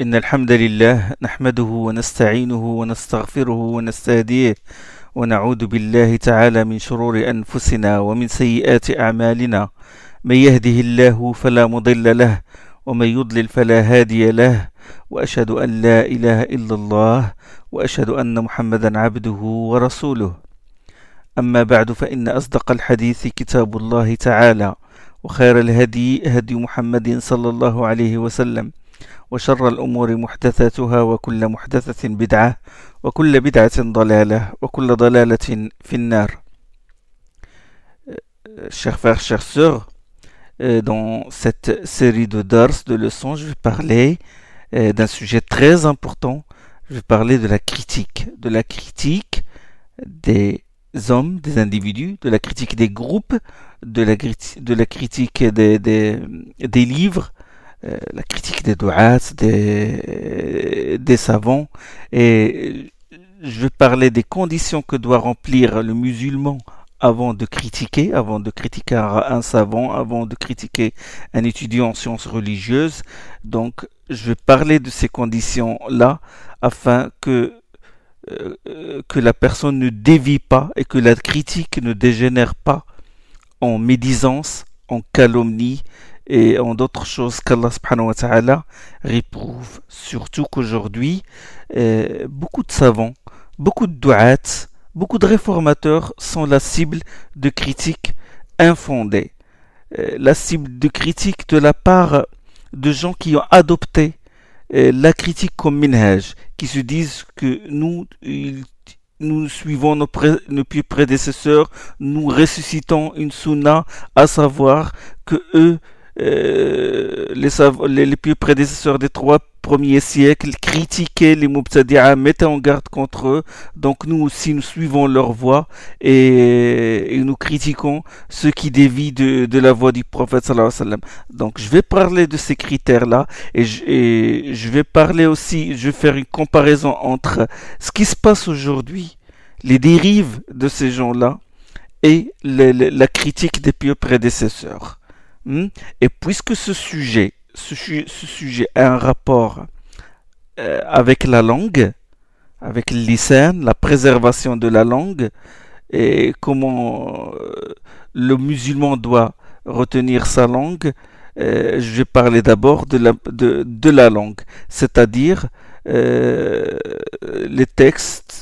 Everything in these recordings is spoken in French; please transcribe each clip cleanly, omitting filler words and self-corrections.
إن الحمد لله نحمده ونستعينه ونستغفره ونستهديه ونعوذ بالله تعالى من شرور أنفسنا ومن سيئات أعمالنا. من يهده الله فلا مضل له ومن يضلل فلا هادي له، وأشهد أن لا إله إلا الله وأشهد أن محمدا عبده ورسوله. أما بعد، فإن أصدق الحديث كتاب الله تعالى، وخير الهدي هدي محمد صلى الله عليه وسلم، وشر الأمور محدثاتها، وكل محدثة بدعة، وكل بدعة ضلالة، وكل ضلالة في النار. Chers frères, chères sœurs, dans cette série de dars, de leçons, je vais parler d'un sujet très important. Je vais parler de la critique des hommes, des individus, de la critique des groupes, de la critique des livres, la critique des du'ats, des savants. Et je vais parler des conditions que doit remplir le musulman avant de critiquer un savant, avant de critiquer un étudiant en sciences religieuses. Donc, je vais parler de ces conditions-là afin que la personne ne dévie pas et que la critique ne dégénère pas en médisance, en calomnie et en d'autres choses qu'Allah subhanahu wa ta'ala réprouve. Surtout qu'aujourd'hui, beaucoup de savants, beaucoup de du'ats, beaucoup de réformateurs sont la cible de critiques infondées. La cible de critiques de la part de gens qui ont adopté la critique comme minhaj, qui se disent que nous suivons nos pieux prédécesseurs, nous ressuscitons une sunna, à savoir que eux, les pieux prédécesseurs des 3 premiers siècles critiquaient les mubtadi'a, mettaient en garde contre eux. Donc nous aussi, nous suivons leur voie et nous critiquons ceux qui dévient de la voie du prophète sallallahu alayhi wa sallam. Donc je vais parler de ces critères-là et je vais parler aussi, je vais faire une comparaison entre ce qui se passe aujourd'hui, les dérives de ces gens-là et la critique des pieux prédécesseurs. Et puisque ce sujet a un rapport avec la langue, avec le lisan, la préservation de la langue, et comment le musulman doit retenir sa langue, je vais parler d'abord de la langue, c'est-à-dire les textes.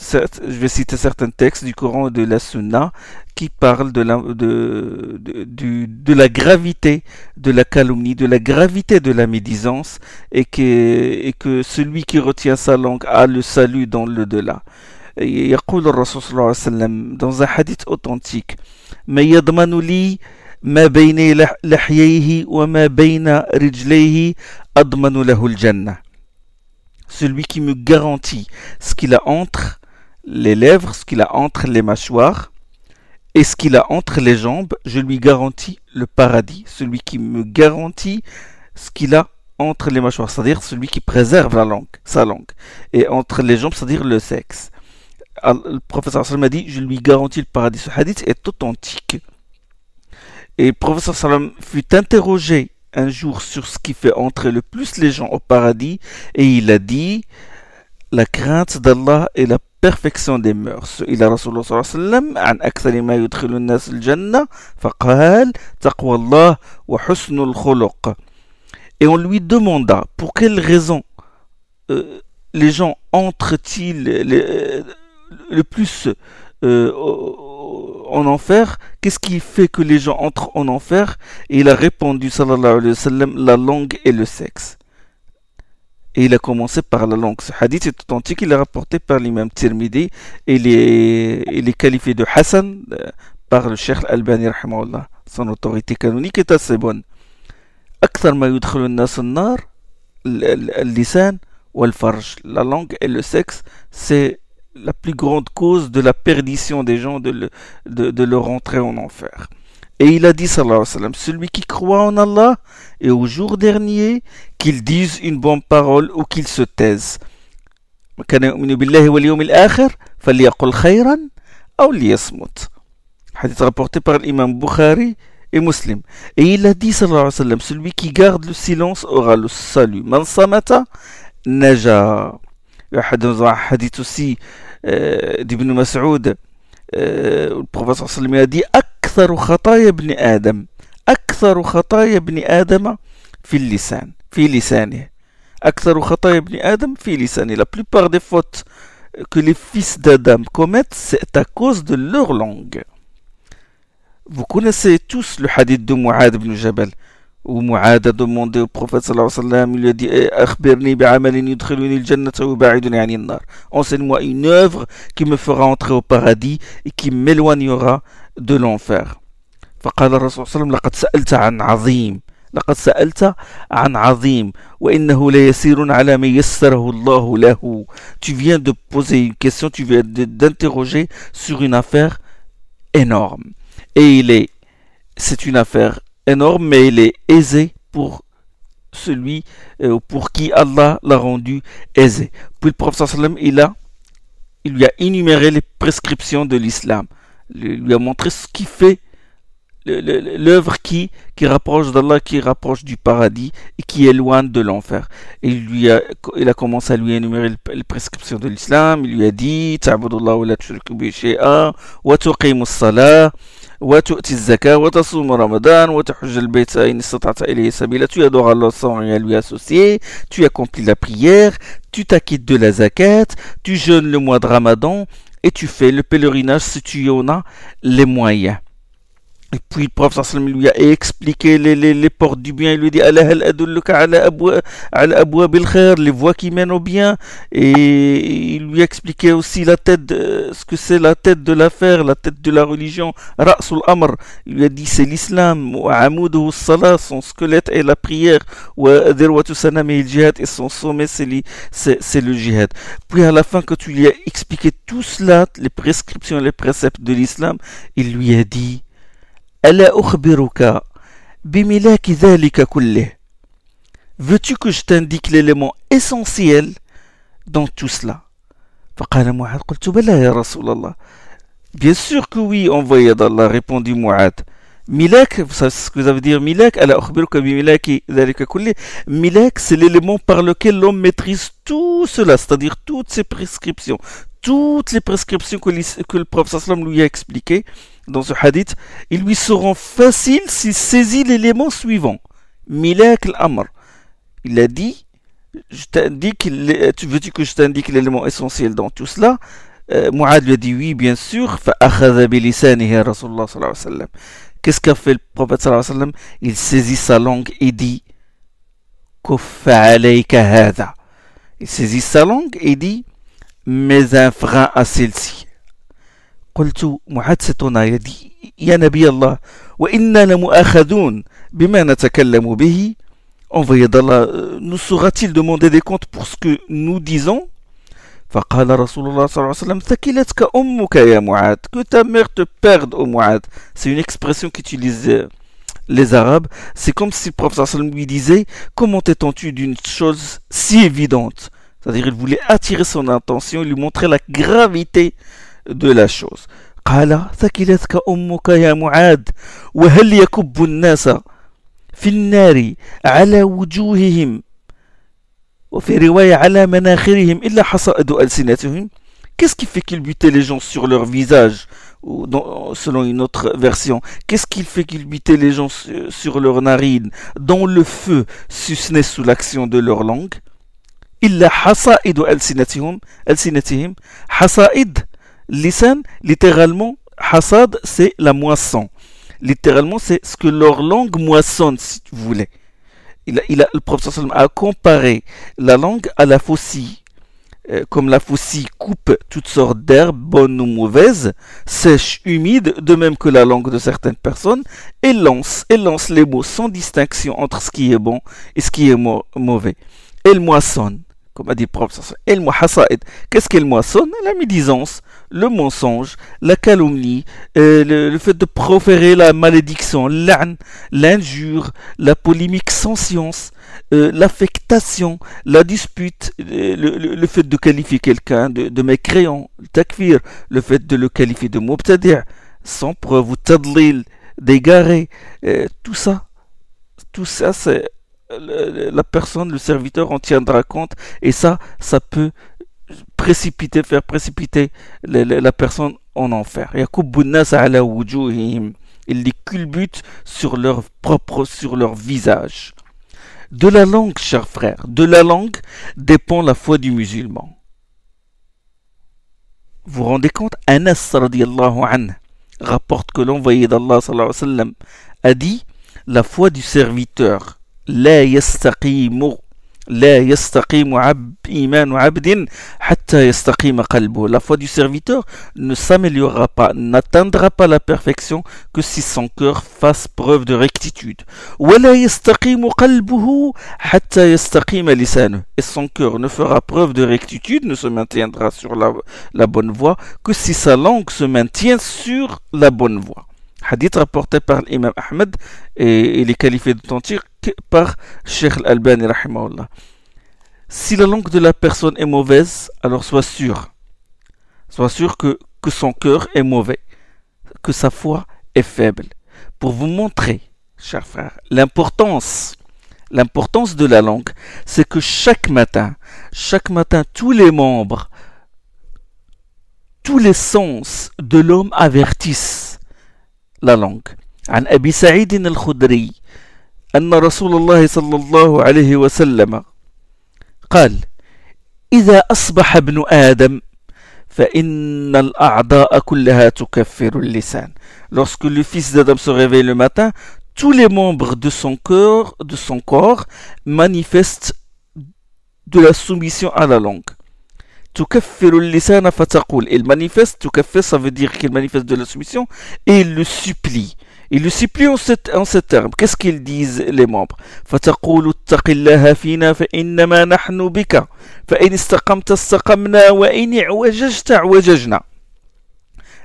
Je vais citer certains textes du Coran et de la Sunna qui parlent de la gravité de la calomnie, de la gravité de la médisance, et que celui qui retient sa langue a le salut dans le delà. يقول الرسول صلى الله عليه وسلم dans un hadith authentique: ما يضمن لي ما بين لحييه وما بين رجليه أضمن له الجنة. Celui qui me garantit ce qu'il a entre les lèvres, ce qu'il a entre les mâchoires et ce qu'il a entre les jambes, je lui garantis le paradis. Celui qui me garantit ce qu'il a entre les mâchoires, c'est-à-dire celui qui préserve sa langue, et entre les jambes, c'est-à-dire le sexe. Le professeur sallam a dit: je lui garantis le paradis. Ce hadith est authentique. Et le professeur sallam fut interrogé un jour sur ce qui fait entrer le plus les gens au paradis, et il a dit: la crainte d'Allah est la perfection des mœurs. Il a Rasulullah sallallahu alayhi wa sallam عن أكثر ما يدخل الناس الجنة فقال تقوى الله وحسن الخلق. Et on lui demanda pour quelle raison les gens entrent-ils le plus en enfer, qu'est-ce qui fait que les gens entrent en enfer? Et il a répondu sallallahu alayhi wa sallam: la langue et le sexe. Et il a commencé par la langue. Ce hadith est authentique, il est rapporté par l'imam Tirmidhi et il est qualifié de Hassan par le Cheikh Al-Albani rahimahullah. Son autorité canonique est assez bonne. أكثر ما يدخل الناس النار اللسان والفرج. La langue et le sexe, c'est la plus grande cause de la perdition des gens, de leur entrée en enfer. Et il a dit sallallahu alayhi wa sallam: celui qui croit en Allah et au jour dernier, qu'il dise une bonne parole ou qu'il se taise. كان يؤمن بالله واليوم الآخر فليقل خيرا أو ليصمت. Hadith rapporté par l'imam Bukhari et Muslim. Et il a dit sallallahu alayhi wa sallam: celui qui garde le silence aura le salut. Man samata نجا. dans un hadith aussi d'Ibn Mas'ud, le prophète sallallahu alayhi wa sallam a dit أكثر خطايا ابن آدم أكثر خطايا ابن آدم في اللسان في لسانه أكثر خطايا ابن آدم في لسانه. La plupart des fautes que les fils d'Adam commettent, c'est à cause de leur langue. Vous connaissez tous le hadith de Mu'ad ibn Jabal, où Mu'ad a demandé au prophète sallallahu alayhi wa sallam, il lui a dit Akhbirni bi'amalin yudkhiluni al-jannata wa ba'iduni 'ani an-nar. Enseigne-moi une œuvre qui me fera entrer au paradis et qui m'éloignera de l'enfer. فقال الرسول صلى الله عليه وسلم لقد سألت عن عظيم لقد سألت عن عظيم وإنه ليسير على من يسره الله له. Tu viens de poser une question, tu viens d'interroger sur une affaire énorme. Et c'est une affaire énorme, mais elle est aisée pour celui pour qui Allah l'a rendu aisé. Puis le prophète sallallahu alayhi wa sallam, il lui a énuméré les prescriptions de l'islam. Il lui a montré ce qui fait l'œuvre qui rapproche d'Allah, qui rapproche du paradis et qui éloigne de l'enfer. Et il a commencé à lui énumérer les prescriptions de l'islam. Il lui a dit Ta'budullah wa la tushriku bihi shay'an wa tuqimus salah wa tu'ti az-zakah wa tasum ramadan wa tahujj al-bayt in istata'ta ilayhi sabila. Tu adores Allah sans rien lui associer, tu accomplis la prière, tu t'acquittes de la zakat, tu jeûnes le mois de Ramadan et tu fais le pèlerinage si tu en as les moyens. Et puis le prophète sallam lui a expliqué les portes du bien. Il lui dit Ala hal adulluka ala abwab al-khair, les voies qui mènent au bien. Et il lui a expliqué aussi ce que c'est la tête de l'affaire, la tête de la religion. Ra'sul amr, il lui a dit c'est l'islam. Wa amuduhu as-salat, son squelette est la prière. Wa dirwatu sanami al-jihad, et son sommet c'est le jihad. Puis à la fin, quand tu lui as expliqué tout cela, les prescriptions, les préceptes de l'islam, il lui a dit ألا أخبرك بملاك ذلك كله. Veux-tu que je t'indique l'élément essentiel dans tout cela? فقال معاذ قلت بلى يا رسول الله. Bien sûr que oui, envoyé d'Allah, répondit Mu'ad. Milak, vous savez ce que ça veut dire Milak? ألا أخبرك بملاك ذلك كله. Milak, c'est l'élément par lequel l'homme maîtrise tout cela, c'est-à-dire toutes ses prescriptions. Toutes les prescriptions que le prophète sallam lui a expliquées dans ce hadith, ils lui seront faciles s'il saisit l'élément suivant. Milak al-amr. Il a dit, veux-tu que je t'indique l'élément essentiel dans tout cela? Mu'ad lui a dit oui, bien sûr. فأخذ بلسانه رسول الله صلى الله عليه وسلم. Qu'est-ce qu'a fait le prophète sallallahu alayhi wa sallam? Il saisit sa langue et dit كف عليك هذا. Il saisit sa langue et dit mets un frein à celle-ci. قلت معاذ s'étonna, il a dit يا نبي الله وإنا لمؤاخذون بما نتكلم به. Envoyé d'Allah, nous sera-t-il demander des comptes pour ce que nous disons? فقال رسول الله صلى الله عليه وسلم ثكلتك أمك يا معاذ. Que ta mère te perde, ô Mu'ad. C'est une expression qu'utilisent les Arabes. C'est comme si le prophète sallallahu alayhi wa sallam lui disait comment t'étends-tu d'une chose si évidente? C'est-à-dire il voulait attirer son attention, lui montrer la gravité de la chose. قال ثكلتك أمك يا معاذ وهل يكب الناس في النار على وجوههم وفي رواية على مناخرهم إلا حصائد ألسنتهم. Qu'est-ce qui fait qu'ils butaient les gens sur leur visage? Ou selon une autre version, qu'est-ce qui fait qu'ils butaient les gens sur leurs narines, dont le feu susnait sous l'action de leur langue? إلا حصائد ألسنتهم. حصائد lisan, littéralement, hasad, c'est la moisson. Littéralement, c'est ce que leur langue moissonne, si vous voulez. Le prophète sallam a comparé la langue à la faucille. Comme la faucille coupe toutes sortes d'herbes, bonnes ou mauvaises, sèches, humides, de même que la langue de certaines personnes, et lance les mots sans distinction entre ce qui est bon et ce qui est mauvais. Elle moissonne. Comme a dit le prophète, qu'est-ce qu'elle moissonne? La médisance, le mensonge, la calomnie, le fait de proférer la malédiction, l'injure, la polémique sans science, l'affectation, la dispute, le fait de qualifier quelqu'un de mécréant, le takfir, le fait de le qualifier de mubtadi' sans preuve, ou tadlil, d'égaré, tout ça c'est la personne, le serviteur en tiendra compte, et ça peut faire précipiter la personne en enfer. Il les culbute sur leur visage. De la langue, chers frères, de la langue dépend la foi du musulman. Vous vous rendez compte, Anas radiallahu anhu rapporte que l'envoyé d'Allah sallallahu alayhi wa sallam a dit: la foi du serviteur, la yastaqimu imanu abdin hatta yastaqima qalbu. La foi du serviteur ne s'améliorera pas, n'atteindra pas la perfection que si son cœur fasse preuve de rectitude. Wala yastaqimu qalbuhu hatta yastaqima lisanu. Et son cœur ne fera preuve de rectitude, ne se maintiendra sur la bonne voie que si sa langue se maintient sur la bonne voie. Hadith rapporté par l'imam Ahmed et il est qualifié d'authentique par Cheikh Al-Albani rahimahullah. Si la langue de la personne est mauvaise, alors sois sûr que son cœur est mauvais, que sa foi est faible. Pour vous montrer, chers frères, l'importance de la langue, c'est que chaque matin, tous les membres, tous les sens de l'homme avertissent la langue. عن أبي سعيد الخدري أن رسول الله صلى الله عليه وسلم قال: إذا أصبح ابن آدم فإن الأعضاء كلها تكفر اللسان. Lorsque le fils d'Adam se réveille le matin, tous les membres de son corps manifestent de la soumission à la langue. تكفر اللسان فتقول. Il manifeste, تكفر, ça veut dire qu'il manifeste de la soumission, et il le supplie. Il le supplie en ces termes. Qu'est-ce qu'ils disent les membres? فتقول اتق الله فينا فإنما نحن بك فإن استقمت استقمنا وإن اعوججت اعوججنا.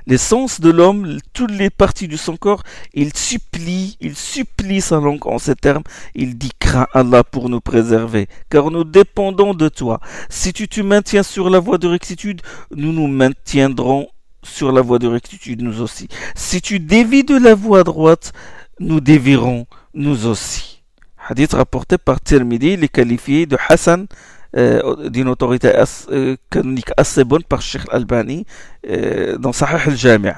Les sens de l'homme, toutes les parties de son corps, il supplie sa langue en ces termes. Il dit: crains Allah pour nous préserver, car nous dépendons de toi. Si tu te maintiens sur la voie de rectitude, nous nous maintiendrons sur la voie de rectitude nous aussi. Si tu dévies de la voie droite, nous dévierons nous aussi. Hadith rapporté par Tirmidhi, il est qualifié de Hassan, d'une autorité canonique assez bonne par Cheikh Al-Albani dans Sahih al-Jami'.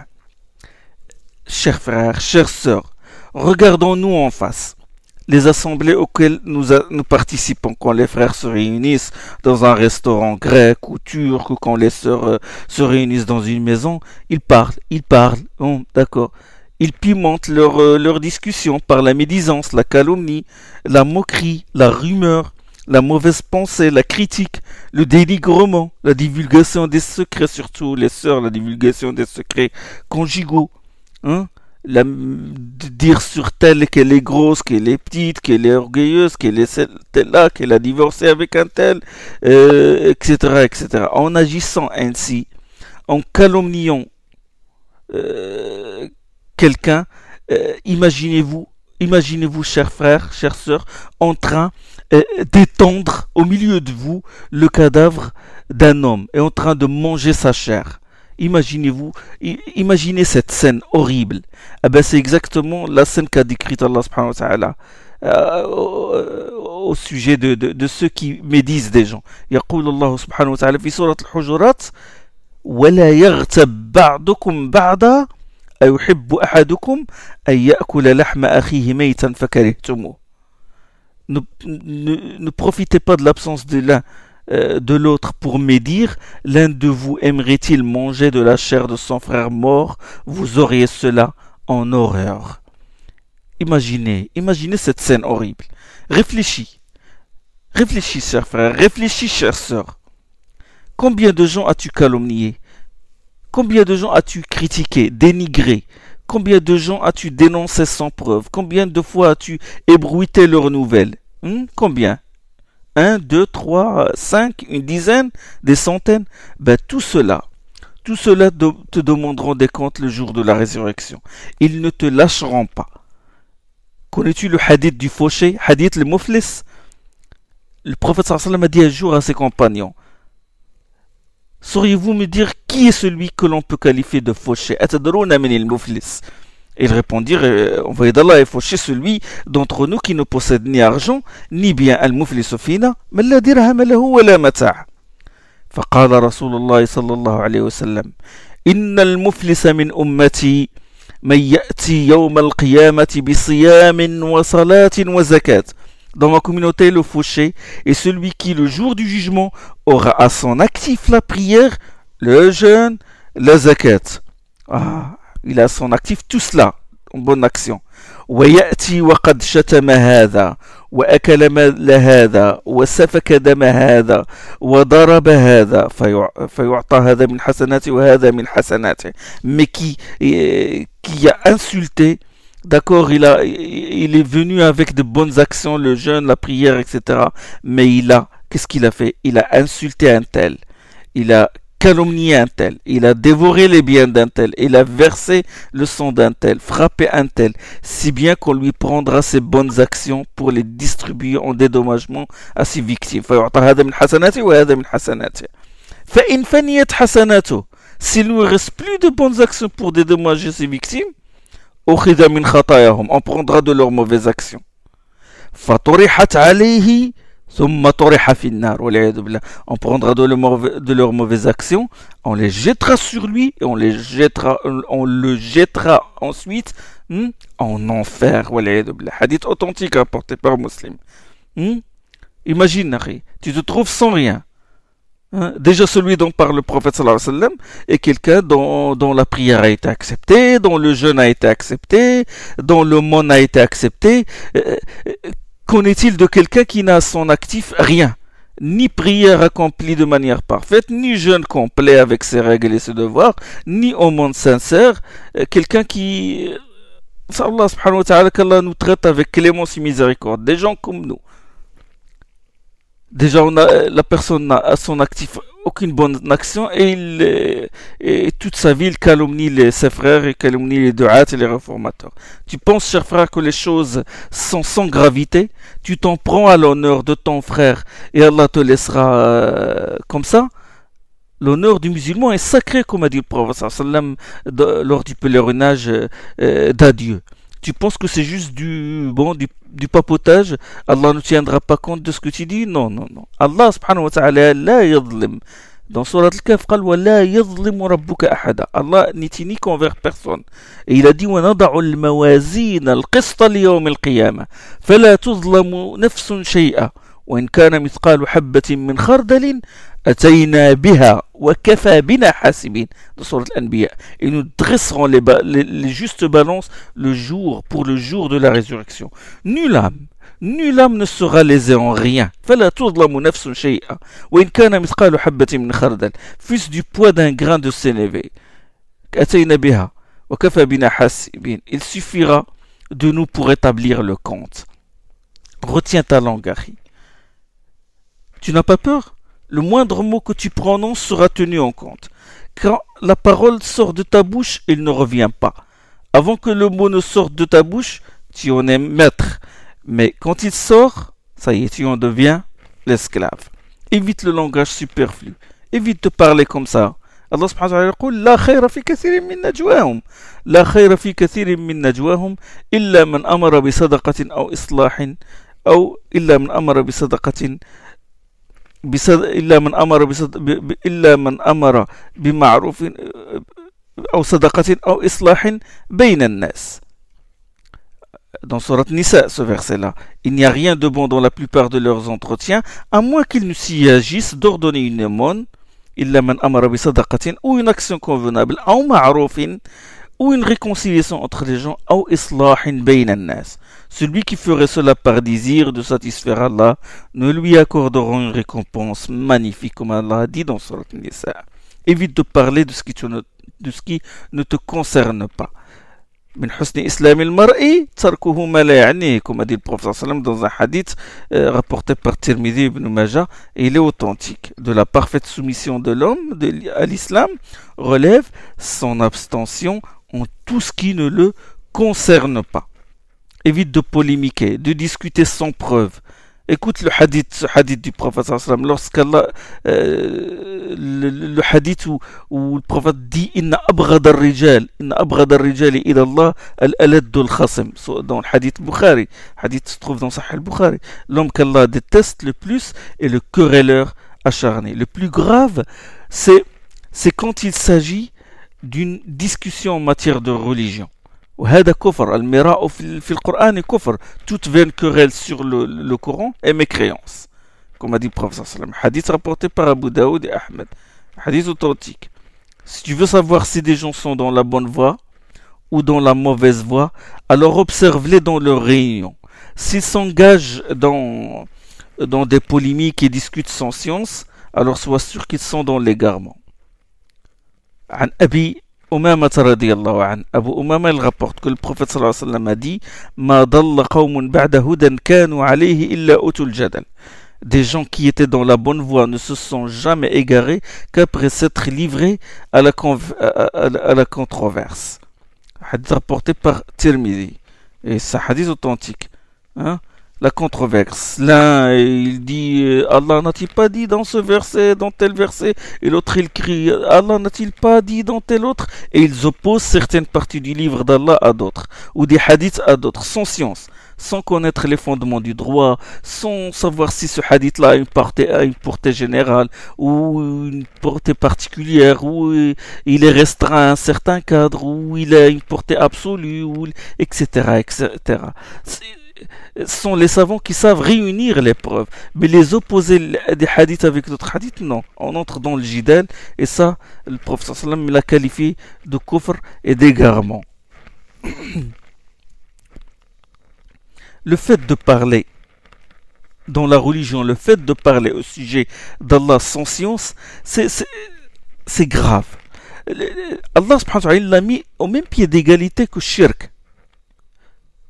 Chers frères, chères sœurs, regardons-nous en face. Les assemblées auxquelles nous participons, quand les frères se réunissent dans un restaurant grec ou turc, ou quand les sœurs se réunissent dans une maison, ils parlent, d'accord. Ils pimentent leur discussion par la médisance, la calomnie, la moquerie, la rumeur, la mauvaise pensée, la critique, le dénigrement, la divulgation des secrets, surtout les sœurs, la divulgation des secrets conjugaux, dire sur telle qu'elle est grosse, qu'elle est petite, qu'elle est orgueilleuse, qu'elle est celle-là, qu'elle a divorcé avec un tel, etc., etc. En agissant ainsi, en calomniant quelqu'un, imaginez-vous, chers frères, chères sœurs, en train d'étendre au milieu de vous le cadavre d'un homme et en train de manger sa chair. Imaginez cette scène horrible. C'est exactement la scène qu'a décrite Allah subhanahu wa ta'ala au sujet de ceux qui médisent des gens. يقول الله سبحانه وتعالى في سورة الحجرات: ولا يغتب بعضكم بعضا أيحب أحدكم أن يأكل لحم أخيه ميتا فكرهتموه. Ne profitez pas de l'absence de l'autre pour médire. L'un de vous aimerait-il manger de la chair de son frère mort? Vous auriez cela en horreur. Imaginez cette scène horrible. Réfléchis, chers frères, réfléchis, chères sœurs. Combien de gens as-tu calomnié? Combien de gens as-tu critiqué, dénigré? Combien de gens as-tu dénoncé sans preuve? Combien de fois as-tu ébruité leurs nouvelles? Combien? 1, 2, 3, 5, une dizaine, des centaines? Tout cela te demanderont des comptes le jour de la résurrection. Ils ne te lâcheront pas. Connais-tu le hadith du fauché, hadith le muflis? Le prophète sallallahu alayhi wa sallam a dit un jour à ses compagnons: sauriez-vous me dire qui est celui que l'on peut qualifier de fauché? Atadruna min al-muflis. Ils répondirent, envoyé d'Allah, est fauché celui d'entre nous qui ne possède ni argent, ni bien al-muflisu fina, mais la dirham lahu wa la mata'. فقال رسول الله صلى الله عليه وسلم إن المفلس من أمتي من يأتي يوم القيامة بصيام وصلاة وزكاة. Dans ma communauté, le fauché est celui qui, le jour du jugement, aura à son actif la prière, le jeûne, la zakat. Ah, il a à son actif tout cela en bonne action. ويأتي وقد شتم هذا وأكل مال هذا وسفك دم هذا وضرب هذا فيعطى هذا من حسناته وهذا من حسناته. Mais qui a insulté. D'accord, il est venu avec de bonnes actions, le jeûne, la prière, etc. Mais qu'est-ce qu'il a fait? Il a insulté un tel, il a calomnié un tel, il a dévoré les biens d'un tel, il a versé le sang d'un tel, frappé un tel, si bien qu'on lui prendra ses bonnes actions pour les distribuer en dédommagement à ses victimes. S'il ne reste plus de bonnes actions pour dédommager ses victimes, on prendra de leurs mauvaises actions. On prendra de leurs mauvaises actions, on les jettera sur lui et on le jettera ensuite en enfer. Hadith authentique rapporté par Muslim. Imagine, tu te trouves sans rien. Déjà celui dont parle le prophète sallallahu alayhi wa sallam est quelqu'un dont la prière a été acceptée, dont le jeûne a été accepté, dont l'aumône a été accepté. Qu'en est-il de quelqu'un qui n'a à son actif rien? Ni prière accomplie de manière parfaite, ni jeûne complet avec ses règles et ses devoirs, ni aumône sincère. Quelqu'un qui... Allah subhanahu wa ta'ala, qu'Allah nous traite avec clémence et miséricorde. Des gens comme nous. Déjà, la personne n'a à son actif aucune bonne action et toute sa vie, il calomnie ses frères, il calomnie les du'at et les réformateurs. Tu penses, cher frère, que les choses sont sans gravité? Tu t'en prends à l'honneur de ton frère et Allah te laissera comme ça? L'honneur du musulman est sacré, comme a dit le prophète sallam lors du pèlerinage d'adieu. Tu penses que c'est juste du papotage? Allah ne tiendra pas compte de ce que tu dis? Non. Allah subhanahu wa ta'ala la yadlim. Dans Surat Al-Kahf, Allah n'est inique envers personne. Et il a dit وَنَضَعُ الْمَوَازِينَ الْقِسْطَ لِيَوْمِ الْقِيَامَةِ فَلَا تُظْلَمُ نَفْسٌ شَيْئًا وإن كان مثقال حبة من خردل أتينا بها وكفى بنا حاسبين. Dans Surat Al-Anbiya, et nous dresserons les justes balances pour le jour de la résurrection. Nulle âme ne sera lésée en rien. فلا تظلم نفس شيئا وإن كان مثقال حبة من خردل, fût-ce du poids d'un grain de sénévé. أتينا بها وكفى بنا حاسبين. Il suffira de nous pour établir le compte. Retiens ta langue, Harry. Tu n'as pas peur? Le moindre mot que tu prononces sera tenu en compte. Quand la parole sort de ta bouche, il ne revient pas. Avant que le mot ne sorte de ta bouche, tu en es maître. Mais quand il sort, ça y est, tu en deviens l'esclave. Évite le langage superflu. Évite de parler comme ça. Allah subhanahu wa ta'ala يقول لا خير في كثير من نجواهم لا خير في كثير من نجواهم إلا من أمر بصدقة أو إصلاح أو إلا من أمر بصدقة إلا من أمر بمعروف أو صدقة أو إصلاح بين الناس. Dans Surat Nisa, ce verset-là, il n'y a rien de bon dans la plupart de leurs entretiens, à moins qu'ils ne s'y agissent d'ordonner une aumône, إلا من أمر بصدقة, ou une action convenable, أو معروف, ou une réconciliation entre les gens, أو إصلاح بين الناس. Celui qui ferait cela par désir de satisfaire Allah, nous lui accorderons une récompense magnifique, comme Allah a dit dans Surat Nisa. Évite de parler de ce qui ne te concerne pas. من حسن إسلام المرء تركه ما لا يعنيه, comme a dit le prophète sallam dans un hadith rapporté par Tirmidhi ibn Majah, et il est authentique. De la parfaite soumission de l'homme à l'islam relève son abstention en tout ce qui ne le concerne pas. Évite de polémiquer, de discuter sans preuve. Écoute ce hadith du prophète sallallahu alayhi wa sallam, lorsqu'Allah, le hadith où le prophète dit Inna abghad al-rijal ila Allah al-alad al-khasim, dans le hadith Bukhari. Le hadith se trouve dans Sahih al-Bukhari. L'homme qu'Allah déteste le plus est le querelleur acharné. Le plus grave, c'est quand il s'agit d'une discussion en matière de religion. وهذا كفر المراء في القرآن كفر. Toute vaine querelle sur le Coran est mécréance, comme a dit le prophète sallallahu alayhi wa sallam. Hadith rapporté par Abu Daoud et Ahmed, hadith authentique. Si tu veux savoir si des gens sont dans la bonne voie ou dans la mauvaise voie, alors observe-les dans leurs réunions. S'ils s'engagent dans des polémiques et discutent sans science, alors sois sûr qu'ils sont dans l'égarement. عن أبي أمامة رضي الله عنه. أبو أمامة il rapporte que le prophète صلى الله عليه وسلم a dit ما ضل قوم بعد هدى كانوا عليه إلا أوتوا الجدل. Des gens qui étaient dans la bonne voie ne se sont jamais égarés qu'après s'être livrés à la controverse. Hadith rapporté par Tirmidhi. Et c'est un hadith authentique. Hein? La controverse. L'un, il dit Allah n'a-t-il pas dit dans ce verset, dans tel verset, et l'autre il crie Allah n'a-t-il pas dit dans tel autre, et ils opposent certaines parties du livre d'Allah à d'autres, ou des hadiths à d'autres, sans science, sans connaître les fondements du droit, sans savoir si ce hadith-là a une portée générale, ou une portée particulière, ou il est restreint à un certain cadre, ou il a une portée absolue, ou, etc., etc. Ce sont les savants qui savent réunir les preuves, mais les opposer des hadiths avec d'autres hadiths, non. On entre dans le jidal, et ça, le prophète sallallahu alayhi wa sallam l'a qualifié de kufr et d'égarement. Le fait de parler dans la religion, le fait de parler au sujet d'Allah sans science, c'est grave. Allah subhanahu wa ta'ala l'a mis au même pied d'égalité que shirk,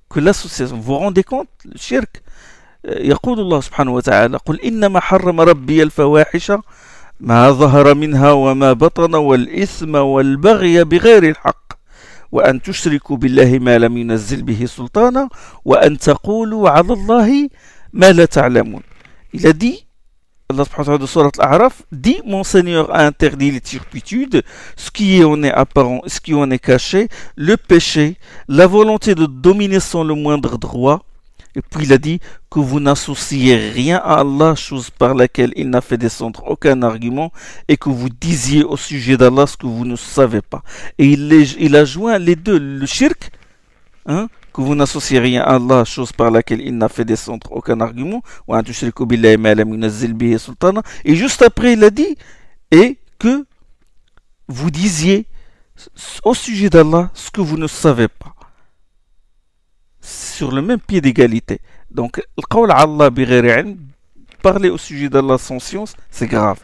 que l'association. Vous vous rendez compte, le shirk, يقول الله سبحانه وتعالى قل إنما حرم ربي الفواحش ما ظهر منها وما بطن والإثم والبغي بغير الحق وأن تشركوا بالله ما لم ينزل به سلطانا وأن تقولوا على الله ما لا تعلمون. Il a dit, Allah subhanahu wa ta'ala de Surat Al-A'raf dit, mon Seigneur a interdit les turpitudes, ce qui en est apparent, ce qui en est caché, le péché, la volonté de dominer sans le moindre droit. Et puis il a dit que vous n'associez rien à Allah, chose par laquelle il n'a fait descendre aucun argument, et que vous disiez au sujet d'Allah ce que vous ne savez pas. Et il a joint les deux, le shirk, hein, que vous n'associez rien à Allah, chose par laquelle il n'a fait descendre aucun argument, et juste après il a dit, et que vous disiez au sujet d'Allah ce que vous ne savez pas, sur le même pied d'égalité. Donc parler au sujet d'Allah sans science, c'est grave.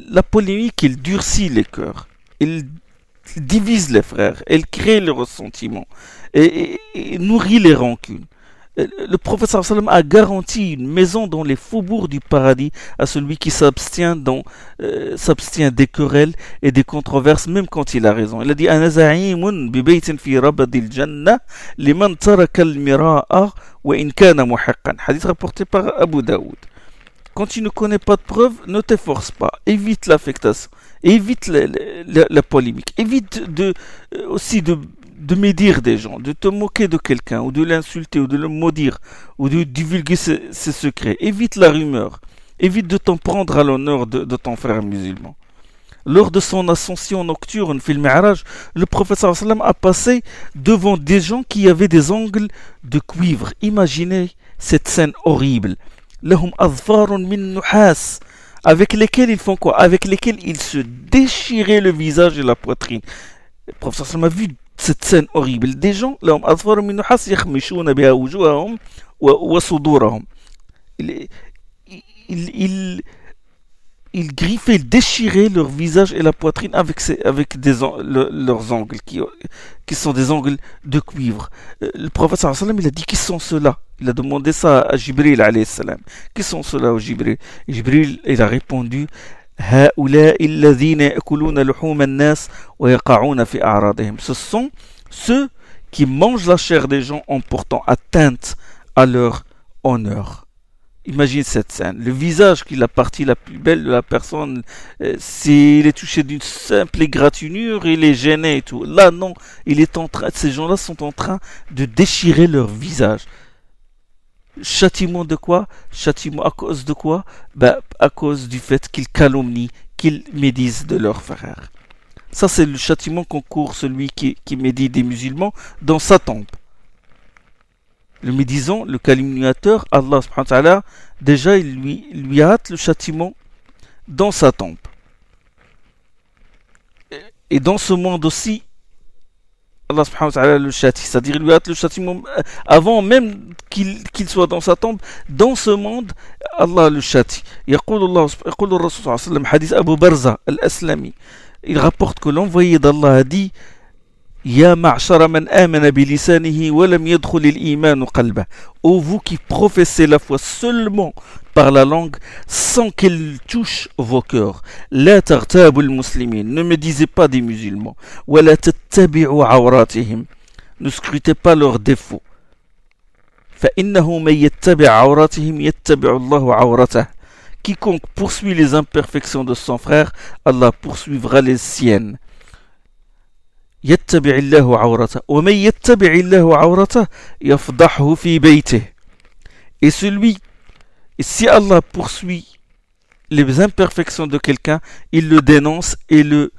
La polémique, il durcit les cœurs, il divise les frères, elle crée le ressentiment et nourrit les rancunes. Le prophète sallallahu alayhi wa sallam a garanti une maison dans les faubourgs du paradis à celui qui s'abstient des querelles et des controverses, même quand il a raison. Il a dit Ana za'imun bi baytin fi rabadil jannah liman taraka al-mira'a wa in kana muhiqqan. Hadith rapporté par Abu Daoud. Quand tu ne connais pas de preuves, ne t'efforce pas, évite l'affectation, évite la polémique, évite aussi de médire des gens, de te moquer de quelqu'un, ou de l'insulter, ou de le maudire, ou de divulguer ses secrets. Évite la rumeur, évite de t'en prendre à l'honneur de ton frère musulman. Lors de son ascension nocturne, fil Mi'raj, le prophète sallallahu alayhi wa sallam a passé devant des gens qui avaient des ongles de cuivre. Imaginez cette scène horrible. Lahum adfarun min nuhas, avec lesquels ils font quoi? Avec lesquels ils se déchiraient le visage et la poitrine. Le prophète sallallahu alayhi wa sallam a vu cette scène horrible. Des gens, lahum adfarun min nuhas yakhmishuna biha wujuhahum wa sudurahum. Ils griffaient, ils déchiraient leur visage et la poitrine avec leurs ongles, qui sont des ongles de cuivre. Le prophète sallallahu alayhi wa sallam, il a dit qui sont ceux-là? Il a demandé ça à Jibril alayhi salam. Qui sont ceux-là au Jibril? Et Jibril, il a répondu ce sont ceux qui mangent la chair des gens en portant atteinte à leur honneur. Imagine cette scène. Le visage qui est la partie la plus belle de la personne, s'il est touché d'une simple égratignure, il est gêné et tout. Là, non. Ces gens-là sont en train de déchirer leur visage. Châtiment de quoi? Châtiment à cause de quoi? À cause du fait qu'ils calomnient, qu'ils médisent de leurs frères. Ça, c'est le châtiment qu'encourt celui qui médit des musulmans dans sa tombe. Le médisant, le calomniateur, Allah subhanahu wa ta'ala, déjà il lui hâte le châtiment dans sa tombe. Et dans ce monde aussi, Allah subhanahu wa ta'ala le châtie, c'est-à-dire il lui hâte le châtiment avant même qu'il soit dans sa tombe. Dans ce monde, Allah le châtie. يقول الرسول صلى الله عليه وسلم حديث أبو برزة الأسلمي. Il rapporte que l'envoyé d'Allah a dit: Ya ma'shara man amana bilisanihi wa lam yadkhul al-iman qalbah. Ô vous qui professez la foi seulement par la langue sans qu'elle touche vos cœurs. La tartabu al-muslimin. Ne me disez pas des musulmans. Wa la tattabi'u awratihim. Ne scrutez pas leurs défauts. Fa innahu man yattabi' awratihim yattabi'u Allahu awratah. Quiconque poursuit les imperfections de son frère, Allah poursuivra les siennes. يتبع الله عورته ومن يتبع الله عورته يفضحه في بيته. Et si Allah poursuit les imperfections de quelqu'un, il le dénonce et le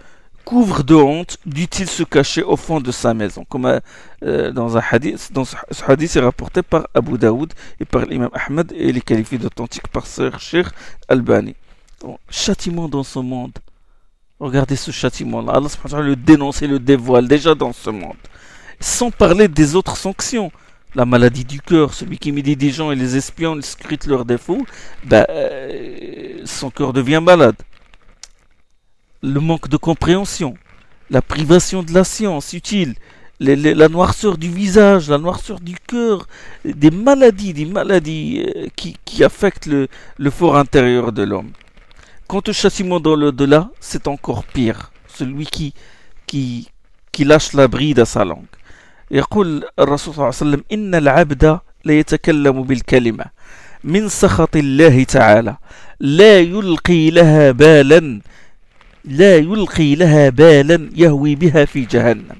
couvre de honte, dût-il se cacher au fond de sa maison. Comme dans un hadith, ce hadith est rapporté par Abu Daoud et par l'imam Ahmed et il est qualifié d'authentique par Cheikh Albani. Donc, châtiment dans ce monde. Regardez ce châtiment-là. Allah subhanahu wa ta'ala le dénonce et le dévoile déjà dans ce monde. Sans parler des autres sanctions. La maladie du cœur, celui qui médit des gens et les espionne, il scrute leurs défauts, son cœur devient malade. Le manque de compréhension, la privation de la science utile, la noirceur du visage, la noirceur du cœur, des maladies qui affectent le fort intérieur de l'homme. Quant au châtiment dans l'au-delà, c'est encore pire. Celui qui lâche la bride à sa langue. يقول الرسول صلى الله عليه وسلم إن العبد لا يتكلم بالكلمة من سخط الله تعالى لا يلقي لها بالا يهوي بها في جهنم.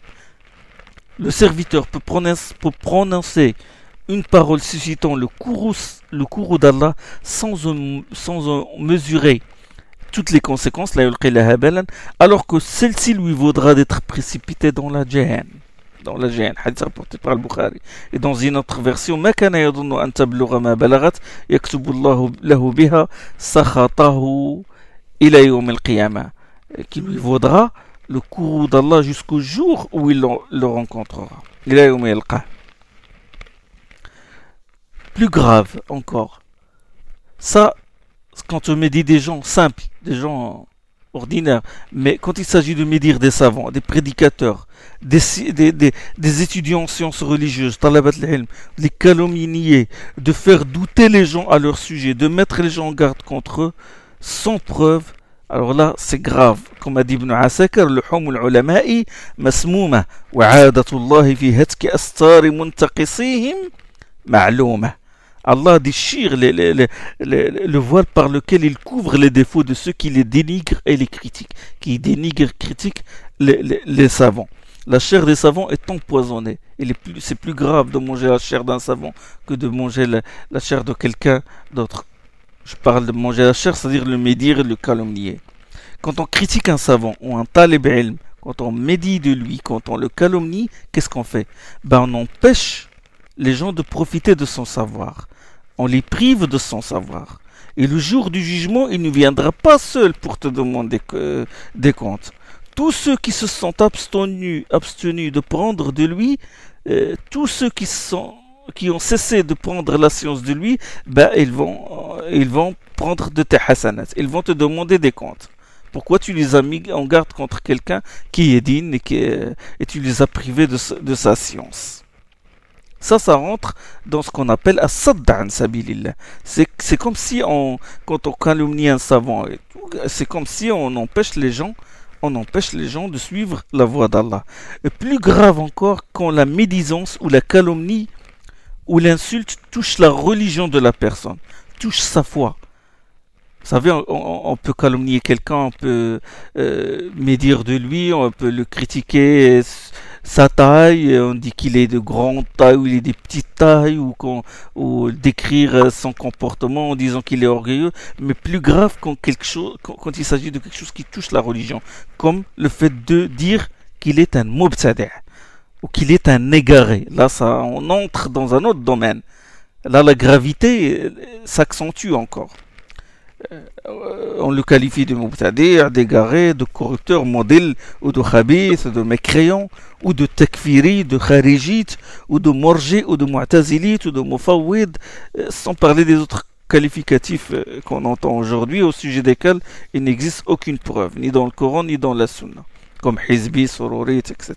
Le serviteur peut prononcer une parole suscitant le courroux d'Allah sans en mesurer toutes les conséquences, alors que celle-ci lui vaudra d'être précipité dans la Jahannam. Hadith rapporté par Al-Bukhari. Et dans une autre version, ما كان يظن أن تبلغ ما بلغت يكتب الله له بها سخطه إلى يوم القيامة, qui lui vaudra le courroux d'Allah jusqu'au jour où il le rencontrera. إلى يوم يلقاه. Plus grave encore, ça, quand on médit des gens simples, des gens ordinaires, mais quand il s'agit de médire des savants, des prédicateurs, des étudiants en sciences religieuses, talabat al-ilm, les calomnier, de faire douter les gens à leur sujet, de mettre les gens en garde contre eux, sans preuve, alors là, c'est grave. Comme a dit Ibn Asakir, le humul ulama'i masmouma, wa 'adatullahi fi hatki astari muntaqisihim ma'louma. Allah déchire le voile par lequel il couvre les défauts de ceux qui les dénigrent et les critiquent, critiquent les savants. La chair des savants est empoisonnée. C'est plus grave de manger la chair d'un savant que de manger la chair de quelqu'un d'autre. Je parle de manger la chair, c'est-à-dire le médire et le calomnier. Quand on critique un savant ou un talib ilm, quand on médit de lui, quand on le calomnie, qu'est-ce qu'on fait? On empêche les gens de profiter de son savoir. On les prive de son savoir. Et le jour du jugement, il ne viendra pas seul pour te demander des comptes. Tous ceux qui se sont abstenus de prendre de lui, tous ceux qui ont cessé de prendre la science de lui, ils vont prendre de tes hasanat. Ils vont te demander des comptes. Pourquoi tu les as mis en garde contre quelqu'un qui est digne et tu les as privés de sa science? Ça rentre dans ce qu'on appelle as-sadd an sabilillah. C'est comme si quand on calomnie un savant, c'est comme si on empêche les gens de suivre la voie d'Allah. Et plus grave encore, quand la médisance ou la calomnie où l'insulte touche la religion de la personne, touche sa foi. Vous savez, on peut calomnier quelqu'un, on peut médire de lui, on peut le critiquer, sa taille, on dit qu'il est de grande taille ou il est de petite taille, ou décrire son comportement en disant qu'il est orgueilleux, mais plus grave quand il s'agit de quelque chose qui touche la religion, comme le fait de dire qu'il est un mubtadi' ou qu'il est un égaré. Là, on entre dans un autre domaine. Là, la gravité s'accentue encore. On le qualifie de mubtadi', d'égaré, de corrupteur, modèle, ou de khabith, de mécréant, ou de takfiri, de kharijite, ou de morji, ou de mu'tazilite, ou de mufawwid, sans parler des autres qualificatifs qu'on entend aujourd'hui, au sujet desquels il n'existe aucune preuve, ni dans le Coran, ni dans la Sunna, comme hizbi, sururite, etc.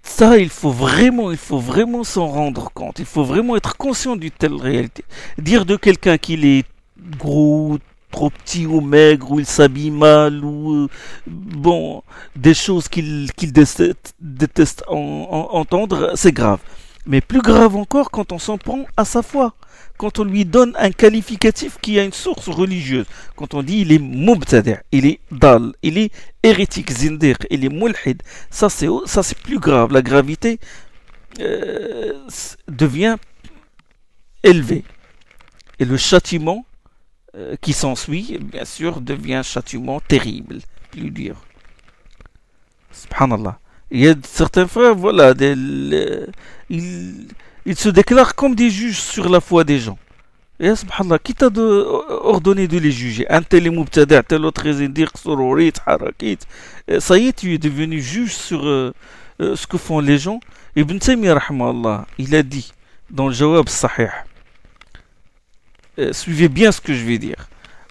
Ça, il faut vraiment s'en rendre compte. Il faut vraiment être conscient d'une telle réalité. Dire de quelqu'un qu'il est gros, trop petit ou maigre, ou il s'habille mal, ou bon, des choses qu'il déteste entendre, c'est grave. Mais plus grave encore quand on s'en prend à sa foi. Quand on lui donne un qualificatif qui a une source religieuse. Quand on dit il est mubtadi', il est dal, il est hérétique, zindir, il est mulhid. Ça c'est plus grave. La gravité devient élevée. Et le châtiment qui s'ensuit, bien sûr, devient un châtiment terrible. Plus dur. Subhanallah. Il y a certains frères, voilà, ils se déclarent comme des juges sur la foi des gens. Et subhanallah, qui t'a ordonné de les juger? Un tel est mubtada', tel autre est zindiq, sururit, harakit. Ça y est, tu es devenu juge sur ce que font les gens. Ibn Taymiyyah, rahmahullah, il a dit dans le Jawab Sahih, suivez bien ce que je vais dire.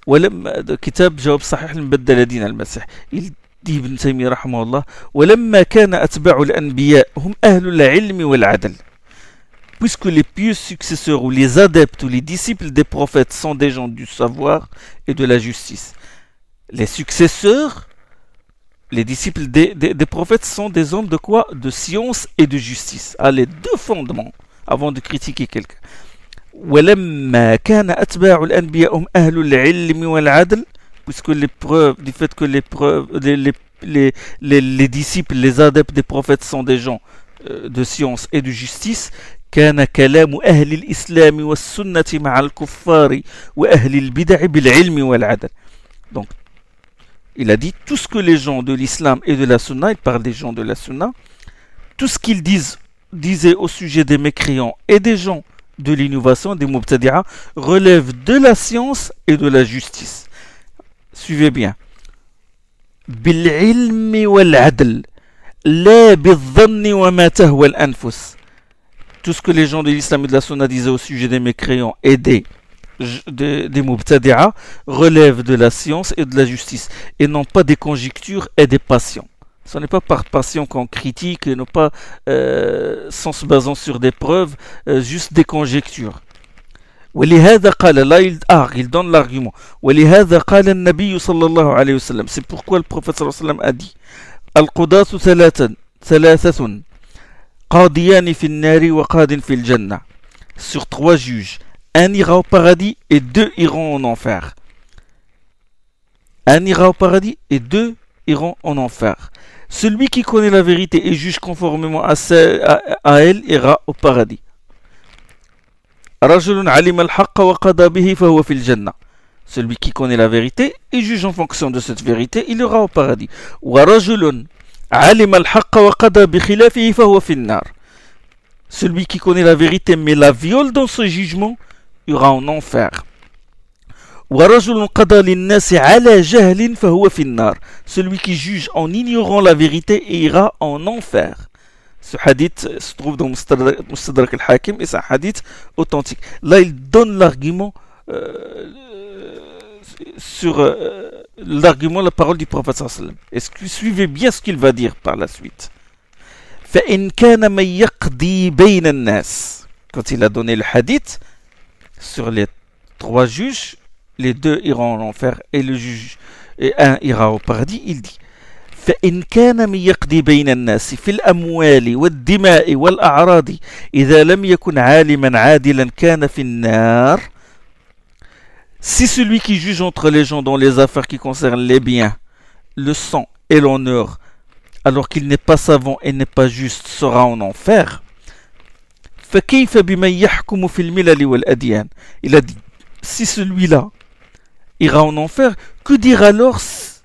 Le kitab Jawab Sahih al-Mubaddal din al-Masih. Il dit Ibn Taymiyyah, rahmahullah, ولما كان أتباع الأنبياء هم أهل العلم والعدل. Puisque les pieux successeurs ou les adeptes ou les disciples des prophètes sont des gens du savoir et de la justice. Les successeurs, les disciples des prophètes sont des hommes de quoi? De science et de justice. Ah, les deux fondements avant de critiquer quelqu'un. ولما كان أتباع الأنبياء هم أهل العلم والعدل, puisque les preuves du fait que les disciples, les adeptes des prophètes sont des gens de science et de justice, كان كلام أهل الإسلام والسنة مع الكفار وأهل البدع بالعلم والعدل. Donc, il a dit tout ce que les gens de l'islam et de la sunna, il parle des gens de la sunna, tout ce qu'ils disaient au sujet des mécréants et des gens de l'innovation, des mubtadi'a, relève de la science et de la justice. Suivez bien. بالعلم والعدل لا بالظن وما تهوى الأنفس. Tout ce que les gens de l'islam et de la sunna disaient au sujet des mécréants et des mubtadi'a relève de la science et de la justice et non pas des conjectures et des passions. Ce n'est pas par passion qu'on critique et non pas sans se basant sur des preuves, juste des conjectures. ولهذا قال, là il donne l'argument. ولهذا قال النبي صلى الله عليه وسلم. C'est pourquoi le prophète صلى الله عليه وسلم a dit القضاة ثلاثة قاضيان في النار وقاد في الجنة. Sur trois juges, un ira au paradis et deux iront en enfer. Un ira au paradis et deux iront en enfer. Celui qui connaît la vérité et juge conformément à elle ira au paradis. رجل علم الحق وقضى به فهو في الجنة. Celui qui connaît la vérité et juge en fonction de cette vérité, il ira au paradis. ورجل علم الحق وقضى بخلافه فهو في النار. Celui qui connaît la vérité mais la viole dans ce jugement ira en enfer. ورجل قضى للناس على جهل فهو في النار. Celui qui juge en ignorant la vérité ira en enfer. Ce hadith se trouve dans Mustadrak al-Hakim et c'est un hadith authentique. Là, il donne l'argument sur l'argument, la parole du prophète sallallahu alayhi wa sallam. Et suivez bien ce qu'il va dire par la suite. فَإِنْ كَانَ مَنْ يَقْضِي بَيْنَ النَّاسِ. Quand il a donné le hadith sur les trois juges, les deux iront en enfer et le juge et un ira au paradis, il dit فإن كان من يقضي بين الناس في الأموال والدماء والأعراض إذا لم يكن عالما عادلا كان في النار. Si celui qui juge entre les gens dans les affaires qui concernent les biens, le sang et l'honneur, alors qu'il n'est pas savant et n'est pas juste, sera en enfer. فكيف بمن يحكم في الملل والأديان. Il a dit, si celui-là ira en enfer, que dire alors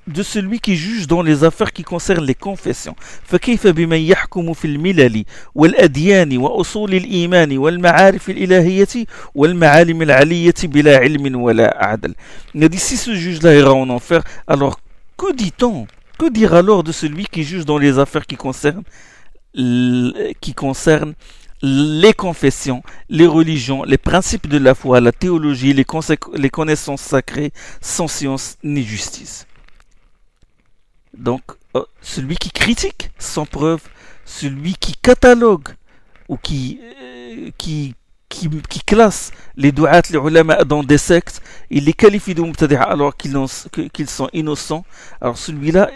de celui qui juge dans les affaires qui concernent les confessions. فكيف بمن يحكم في الملل والأديان وأصول الإيمان والمعارف الإلهية والمعالم العلية بلا علم ولا عدل. Il a dit, si ce juge-là ira en enfer, alors que dit-on? Que dire alors de celui qui juge dans les affaires qui concernent les confessions, les religions, les principes de la foi, la théologie, les connaissances sacrées, sans science ni justice. Donc, celui qui critique sans preuve, celui qui catalogue ou qui classe les du'at, les ulama dans des sectes, il les qualifie de mubtadi'a alors qu'ils sont innocents. Alors celui-là,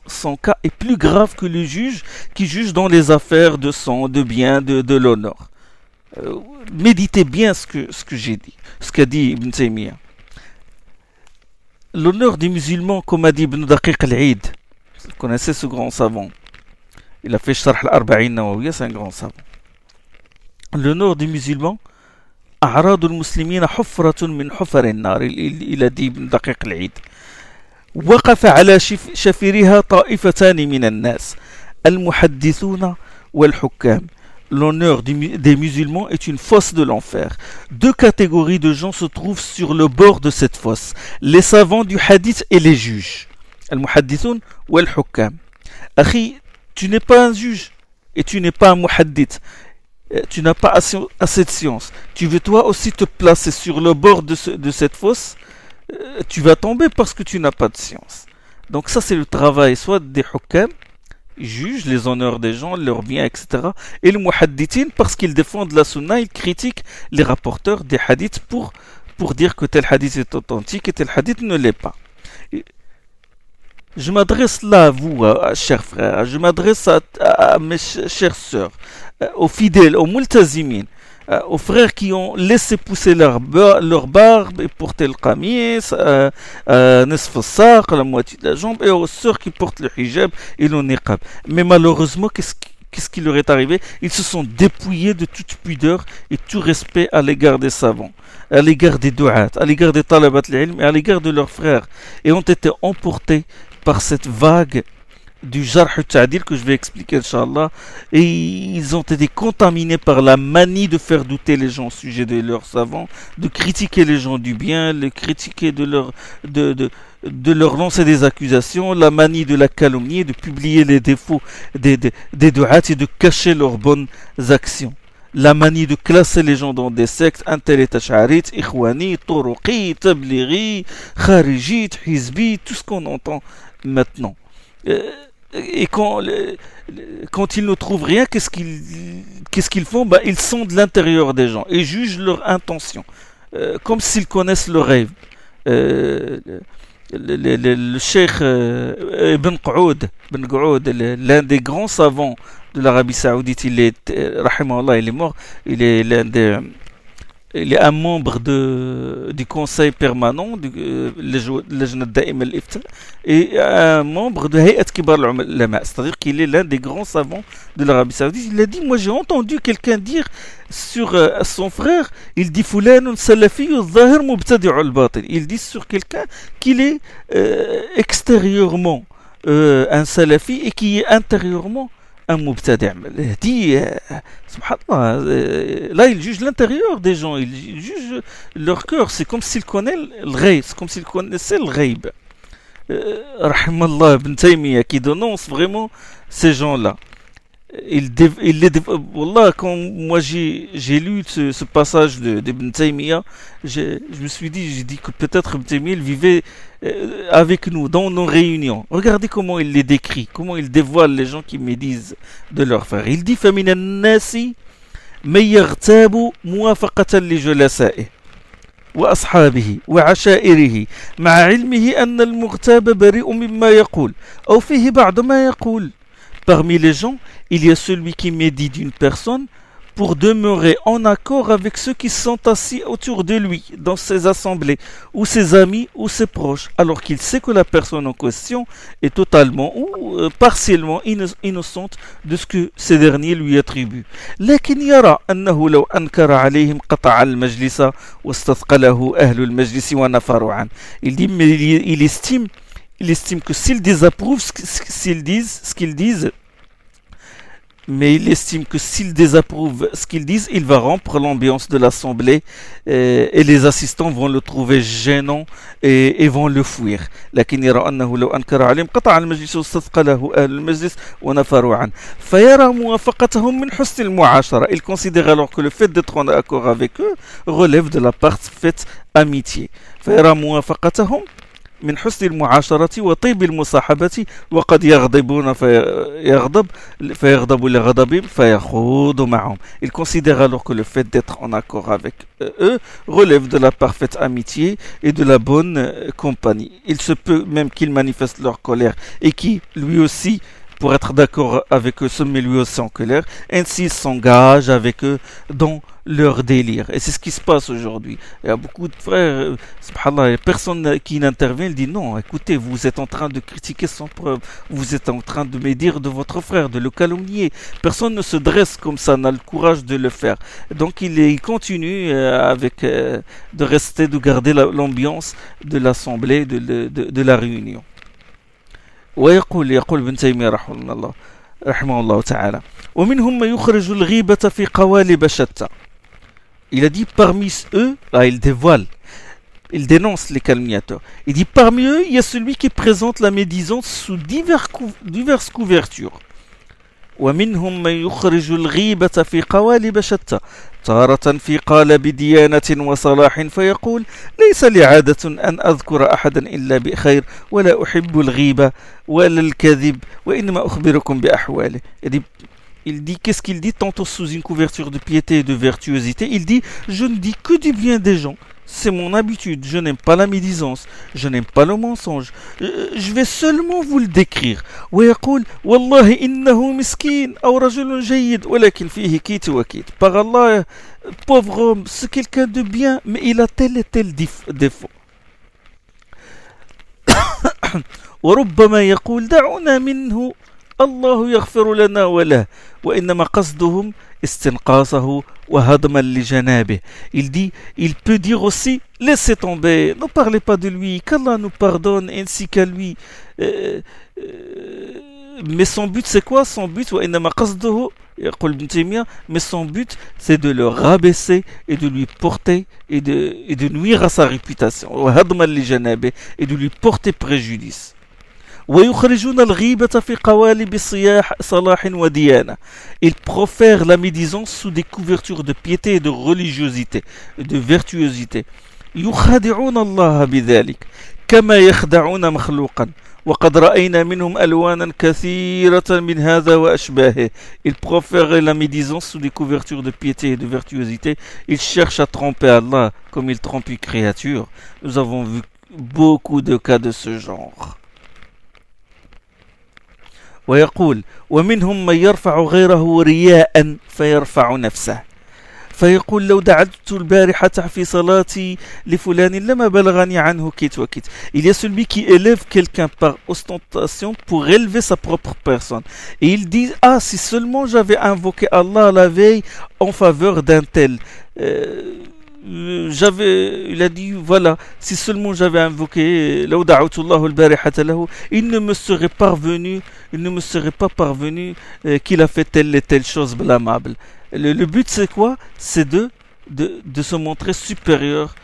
son cas est plus grave que le juge qui juge dans les affaires de sang, de bien, de l'honneur. Méditez bien ce que j'ai dit, ce qu'a dit Ibn Taymiyyah. L'honneur des musulmans, comme a dit Ibn Daqiq al-Eid, vous connaissez ce grand savant, il a fait Sharh al-Arba'in Nawawiyya, c'est un grand savant. L'honneur des musulmans, أعراض المسلمين حفرة من حفر النار, il a dit Ibn Daqiq al-Eid. وقف على شفيرها طائفتان من الناس المحدثون والحكام. L'honneur des musulmans est une fosse de l'enfer. Deux catégories de gens se trouvent sur le bord de cette fosse. Les savants du hadith et les juges. Al-muhaddithun ou al-hukam. Akhi, tu n'es pas un juge et tu n'es pas un muhaddith. Tu n'as pas assez de science. Tu veux toi aussi te placer sur le bord de cette fosse. Tu vas tomber parce que tu n'as pas de science. Donc ça c'est le travail soit des hukam, ils jugent les honneurs des gens, leurs biens, etc. Et le muhaddithin, parce qu'ils défendent la sunna, ils critiquent les rapporteurs des hadiths pour dire que tel hadith est authentique et tel hadith ne l'est pas. Je m'adresse là à vous, chers frères, je m'adresse à mes chères sœurs, aux fidèles, aux multazimin, aux frères qui ont laissé pousser leur barbe et porter le qamis, nisf al-saq, la moitié de la jambe, et aux sœurs qui portent le hijab et le niqab. Mais malheureusement, qu'est-ce qui leur est arrivé? Ils se sont dépouillés de toute pudeur et tout respect à l'égard des savants, à l'égard des du'at, à l'égard des talabat al-ilm et à l'égard de leurs frères, et ont été emportés par cette vague du jarh al-ta'dil que je vais expliquer inchallah, et ils ont été contaminés par la manie de faire douter les gens au sujet de leurs savants, de critiquer les gens du bien, de critiquer de leur lancer des accusations, la manie de la calomnie, de publier les défauts des du'at et de cacher leurs bonnes actions. La manie de classer les gens dans des sectes, un tel est ash'arit, ikhwani, turuqi, tablighi, khariji, hizbi, tout ce qu'on entend maintenant. Et quand ils ne trouvent rien, qu'est-ce qu'ils font? Ils sondent l'intérieur des gens et jugent leur intention, comme s'ils connaissent le rêve. Le cheikh Ibn Qa'oud, l'un des grands savants de l'Arabie Saoudite, rahimahullah, il est mort, il est un membre du conseil permanent de Lajna Da'ima al-Ifta et un membre de Hay'at Kibar al-Ulama, c'est-à-dire qu'il est l'un des grands savants de l'Arabie Saoudite. Il a dit, moi j'ai entendu quelqu'un dire sur son frère, il dit Fulanun salafi al-zahir mubtadi'u al-batin. Il dit sur quelqu'un qu'il est extérieurement un salafi et qui est intérieurement un mubtadi'. Dit, subhanallah, là il juge l'intérieur des gens, il juge leur cœur, c'est comme s'il connaît le ghaib, c'est comme s'il connaissait le ghaib. Rahimallah Ibn Taymiyyah qui dénonce vraiment ces gens-là. Wallah, quand moi j'ai lu ce passage d'Ibn Taymiyyah, je me suis dit, j'ai dit que peut-être Ibn Taymiyyah vivait avec nous dans nos réunions. Regardez comment il les décrit, comment il dévoile les gens qui médisent de leur frère. Il dit فَمِنَ النَّاسِ مَنْ يَغْتَابُ مُوَافَقَةً لِجُلَسَائِهِ. وأصحابه وعشائره مع علمه أن المغتاب بريء مما يقول أو فيه بعض ما يقول. Parmi les gens, il y a celui qui médit d'une personne pour demeurer en accord avec ceux qui sont assis autour de lui, dans ses assemblées, ou ses amis, ou ses proches, alors qu'il sait que la personne en question est totalement ou partiellement innocente de ce que ces derniers lui attribuent. لكن يرى أنه لو أنكر عليهم قطع المجلس واستثقله أهل المجلس ونفروا عنه. Il dit, mais il estime que s'ils désapprouvent ce qu'ils disent, mais il estime que s'il désapprouve ce qu'ils disent, il va rompre l'ambiance de l'assemblée et les assistants vont le trouver gênant et vont le fuir. لكن يرى أنه لو أنكر عليهم قطع المجلس واستثقله أهل المجلس ونفروا عنه فيرى موافقتهم من حسن المعاشرة. Il considère alors que le fait d'être en accord avec eux relève de la parfaite amitié. فيرى موافقتهم من حسن المعاشرة وطيب المصاحبة وقد يغضبون فيغضب لغضبهم فيخوض معهم. Il considère alors que le fait d'être en accord avec eux relève de la parfaite amitié et de la bonne compagnie. Il se peut même qu'ils manifestent leur colère et qui, lui aussi, pour être d'accord avec eux, se met lui aussi en colère. Ainsi, il s'engage avec eux dans leur délire. Et c'est ce qui se passe aujourd'hui. Il y a beaucoup de frères, subhanallah, il y a personne qui n'intervient, il dit non, écoutez, vous êtes en train de critiquer sans preuve, vous êtes en train de médire de votre frère, de le calomnier. Personne ne se dresse comme ça, n'a le courage de le faire. Donc il continue de rester, de garder l'ambiance de l'assemblée, de la réunion. ويقول ابن تيمية رحمه الله تعالى ومنهم من يخرج الغيبة في قوالب شتى. Il a dit parmi eux, là il dévoile, il dénonce les calomniateurs. Il dit parmi eux, il y a celui qui présente la médisance sous diverses couvertures. ومنهم من يخرج الغيبة في قوالب شتى تارة في قالب ديانة وصلاح فيقول ليس لي عادة أن أذكر أحدا إلا بخير ولا أحب الغيبة ولا الكذب وإنما أخبركم بأحواله. Il dit, qu'est-ce qu'il dit tantôt sous une couverture de piété et de vertuosité? Il dit, je ne dis que du bien des gens. C'est mon habitude, je n'aime pas la médisance, je n'aime pas le mensonge. Je vais seulement vous le décrire. ويقول والله إنه مسكين أو رجل جيد ولكن فيه كيت وكيت. Par Allah, pauvre homme, c'est quelqu'un de bien, mais il a tel et tel défaut. وربما يقول دعونا منه الله يغفر لنا وله وإنما قصدهم استنقاصه وهضما لجنابه. Il dit, il peut dire aussi laissez tomber, ne parlez pas de lui, qu'Allah nous pardonne ainsi qu'à lui. Mais son but c'est quoi? Son but وإنما قصده يقول ابن تيمية, mais son but c'est de le rabaisser et de lui porter et de nuire à sa réputation وهضما لجنابه et de lui porter préjudice. ويخرجون الغيبة في قوالب صلاح وديانة. Ils profèrent la médisance sous des couvertures de piété et de religiosité, de vertuosité. يخادعون الله بذلك كما يخدعون مخلوقا وقد رأينا منهم ألوانا كثيرة من هذا وأشباهه. Ils profèrent la médisance sous des couvertures de piété et de vertuosité. Ils cherchent à tromper Allah comme ils trompent une créature. Nous avons vu beaucoup de cas de ce genre. ويقول ومنهم من يرفع غيره رياء فيرفع نفسه فيقول لو دعوت البارحة في صلاتي لفلان لما بلغني عنه كيت وكيت. Il y a celui qui élève quelqu'un par ostentation pour élever sa propre personne. Et il dit, ah, si seulement j'avais invoqué Allah la veille en faveur d'un tel. Il a dit, voilà, si seulement j'avais invoqué لو دعوت الله البارحة له, il ne me serait pas parvenu qu'il a fait telle et telle chose blâmable. Le but c'est quoi? C'est de se montrer supérieur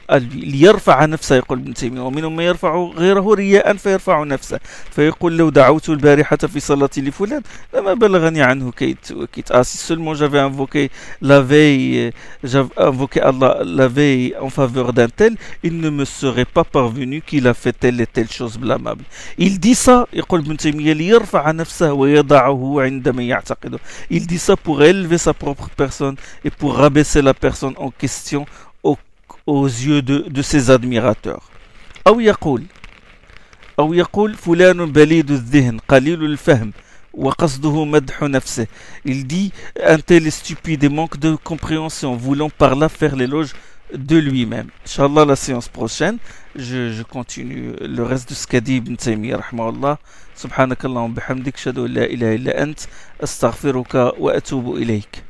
à lui. ليرفع نفسه يقول ابن تيمية ومنهم من يرفع غيره رياء فيرفع نفسه فيقول لو دعوت البارحة في صلاتي لفلان لما بلغني عنه كيت وكيت. Ah, si seulement j'avais invoqué la veille, j'avais invoqué Allah la veille en faveur d'un tel, il ne me serait pas parvenu qu'il a fait telle et telle chose blâmable. Il dit ça, يقول ابن تيمية ليرفع نفسه ويضعه عند من يعتقده. Il dit ça pour élever sa propre personne et pour rabaisser la personne en question aux yeux de ses admirateurs. أو يقول فلان بليد الذهن قليل الفهم وقصده مدح نفسه. Il dit un tel est stupide et manque de compréhension, voulant par là faire l'éloge de lui-même. Inch'Allah, la séance prochaine, je continue le reste de ce qu'a dit Ibn Taymiyyah rahimahullah. Subhanakallahumma bihamdik, shadu la ilaha illa ant, astaghfiruka wa atubu ilayk.